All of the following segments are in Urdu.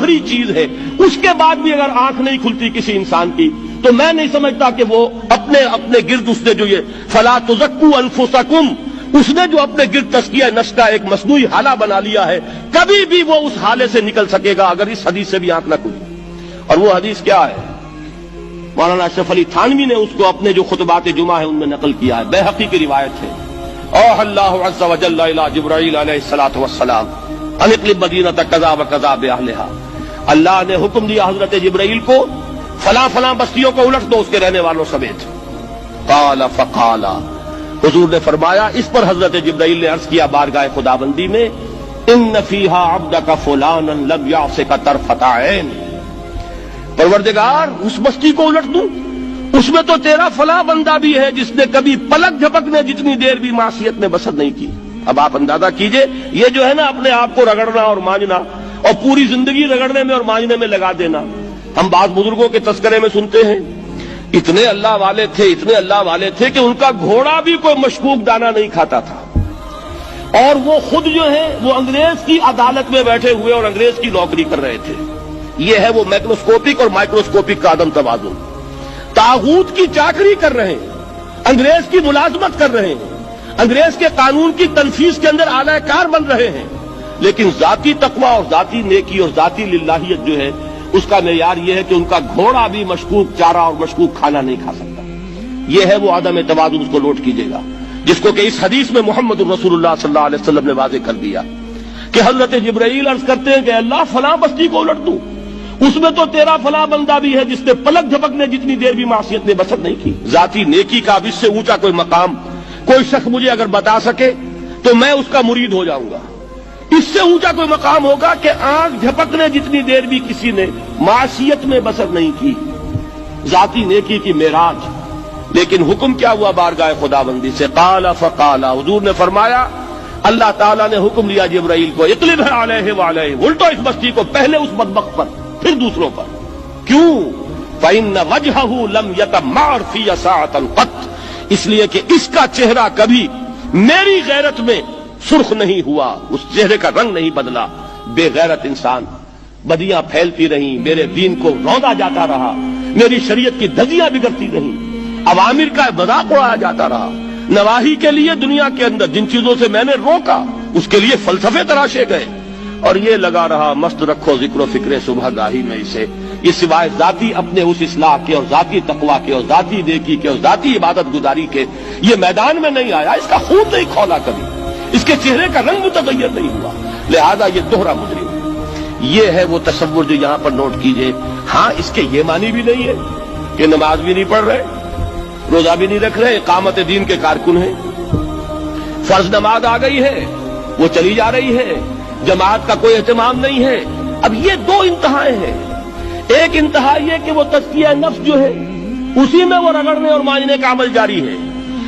آخری چیز ہے، اس کے بعد بھی اگر آنکھ نہیں کھلتی کسی انسان کی تو میں نہیں سمجھتا کہ وہ اپنے گرد اس نے جو یہ فلا تزکوا انفسکم، اس نے جو اپنے گرد تزکیہ نفس کا ایک مصنوعی حالہ بنا لیا ہے، کبھی بھی وہ اس حالے سے نکل سکے گا اگر اس حدیث سے بھی آنکھ نہ کھلی۔ اور وہ حدیث کیا ہے؟ مولانا اشرف علی تھانوی نے اس کو اپنے جو خطبات جمعہ ہیں ان میں نقل کیا ہے، بیہقی کی روایت ہے۔ اوحى اللہ عز وجل الى جبرائیل علیہ الصلوۃ والسلام ان اقلب مدینۃ کذا وکذا باہلھا، اللہ نے حکم دیا حضرت جبرائیل کو فلاں فلاں بستیوں کو الٹ دو اس کے رہنے والوں سمیت۔ قال فقال، حضور نے فرمایا، اس پر حضرت جبرائیل نے عرض کیا بارگاہ خداوندی میں، ان فیہا عبدک فلانا لم یعصک طرفۃ عین، پروردگار اس بستی کو الٹ دوں، اس میں تو تیرا فلاں بندہ بھی ہے جس نے کبھی پلک جھپکنے جتنی دیر بھی معصیت میں بسر نہیں کی۔ اب آپ اندازہ کیجئے، یہ جو ہے نا اپنے آپ کو رگڑنا اور مانجنا اور پوری زندگی رگڑنے میں اور مانجنے میں لگا دینا، ہم بعض بزرگوں کے تذکرے میں سنتے ہیں اتنے اللہ والے تھے کہ ان کا گھوڑا بھی کوئی مشکوک دانہ نہیں کھاتا تھا، اور وہ خود جو ہے وہ انگریز کی عدالت میں بیٹھے ہوئے اور انگریز کی نوکری کر رہے تھے۔ یہ ہے وہ میکروسکوپک اور مائکروسکوپک کا عدم توازن، طاغوت کی چاکری کر رہے ہیں، انگریز کی ملازمت کر رہے ہیں، انگریز کے قانون کی تنفیذ کے اندر اعلی کار بن رہے ہیں، لیکن ذاتی تقوی اور ذاتی نیکی اور ذاتی للہیت جو ہے اس کا معیار یہ ہے کہ ان کا گھوڑا بھی مشکوک چارہ اور مشکوک کھانا نہیں کھا سکتا۔ یہ ہے وہ عدم توازن، اس کو نوٹ کیجئے گا، جس کو کہ اس حدیث میں محمد الرسول اللہ صلی اللہ علیہ وسلم نے واضح کر دیا کہ حضرت جبرائیل عرض کرتے ہیں کہ اللہ فلاں بستی کو الٹ دوں، اس میں تو تیرا فلاں بندہ بھی ہے جس نے پلک جھپکنے جتنی دیر بھی معصیت نے بسر نہیں کی۔ ذاتی نیکی کا اب اس سے اونچا کوئی مقام کوئی شخص مجھے اگر بتا سکے تو میں اس کا مرید ہو جاؤں گا۔ اس سے اونچا کوئی مقام ہوگا کہ آنکھ جھپکنے جتنی دیر بھی کسی نے معصیت میں بسر نہیں کی، ذاتی نیکی کی معراج۔ لیکن حکم کیا ہوا بارگاہ خداوندی سے؟ قال فقال، حضور نے فرمایا، اللہ تعالیٰ نے حکم دیا جبرائیل کو، اقلب علیہ وعلیہ، الٹو اس بستی کو، پہلے اس بدبخت پر پھر دوسروں پر۔ کیوں؟ فإن وجہہ لم یتمعر فی ساعۃ قط، اس لیے کہ اس کا چہرہ کبھی میری غیرت میں سرخ نہیں ہوا، اس چہرے کا رنگ نہیں بدلا۔ بے غیرت انسان، بدیاں پھیلتی رہیں، میرے دین کو روندا جاتا رہا، میری شریعت کی دھجیاں بگڑتی رہیں، عوامر کا مذاق اڑایا جاتا رہا، نواہی کے لیے دنیا کے اندر جن چیزوں سے میں نے روکا اس کے لیے فلسفے تراشے گئے، اور یہ لگا رہا مست رکھو ذکر و فکر صبح گاہی میں اسے، یہ سوائے ذاتی اپنے اس اصلاح کے اور ذاتی تقوی کے اور ذاتی نیکی کے اور ذاتی عبادت گزاری کے یہ میدان میں نہیں آیا، اس کا خون نہیں کھولا کبھی، اس کے چہرے کا رنگ متغیر نہیں ہوا، لہذا یہ دوہرا مجرم ہے۔ یہ ہے وہ تصور جو یہاں پر نوٹ کیجئے۔ ہاں اس کے یہ معنی بھی نہیں ہے کہ نماز بھی نہیں پڑھ رہے، روزہ بھی نہیں رکھ رہے، اقامت دین کے کارکن ہیں، فرض نماز آ گئی ہے وہ چلی جا رہی ہے، جماعت کا کوئی اہتمام نہیں ہے۔ اب یہ دو انتہائیں ہیں، ایک انتہا یہ کہ وہ تزکیہ نفس جو ہے اسی میں وہ رگڑنے اور مانجنے کا عمل جاری ہے،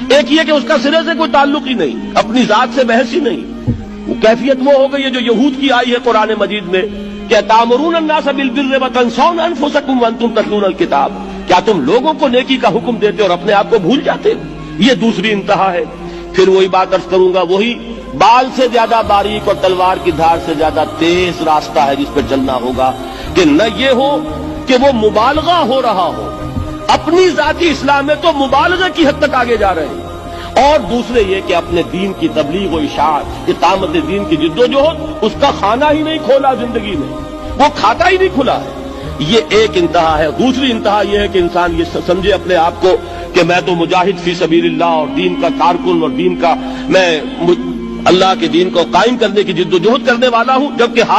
ایک یہ کہ اس کا سرے سے کوئی تعلق ہی نہیں، اپنی ذات سے بحث ہی نہیں۔ وہ کیفیت وہ ہو گئی ہے جو یہود کی آئی ہے قرآن مجید میں کہ تامرون الناس بالبر وتنسون انفسکم وانتم تتلون الکتاب، کیا تم لوگوں کو نیکی کا حکم دیتے اور اپنے آپ کو بھول جاتے ہو؟ یہ دوسری انتہا ہے۔ پھر وہی بات عرض کروں گا، وہی بال سے زیادہ باریک اور تلوار کی دھار سے زیادہ تیز راستہ ہے جس پہ چلنا ہوگا، کہ نہ یہ ہو کہ وہ مبالغہ ہو رہا ہو، اپنی ذاتی اصلاح میں تو مبالغہ کی حد تک آگے جا رہے ہیں، اور دوسرے یہ کہ اپنے دین کی تبلیغ و اشاعت، اقامت دین کی جد و جہد، اس کا کھانا ہی نہیں کھولا زندگی میں، وہ کھاتا ہی نہیں کھلا ہے۔ یہ ایک انتہا ہے۔ دوسری انتہا یہ ہے کہ انسان یہ سمجھے اپنے آپ کو کہ میں تو مجاہد فی سبیل اللہ اور دین کا کارکن اور دین کا میں اللہ کے دین کو قائم کرنے کی جد و جہد کرنے والا ہوں، جبکہ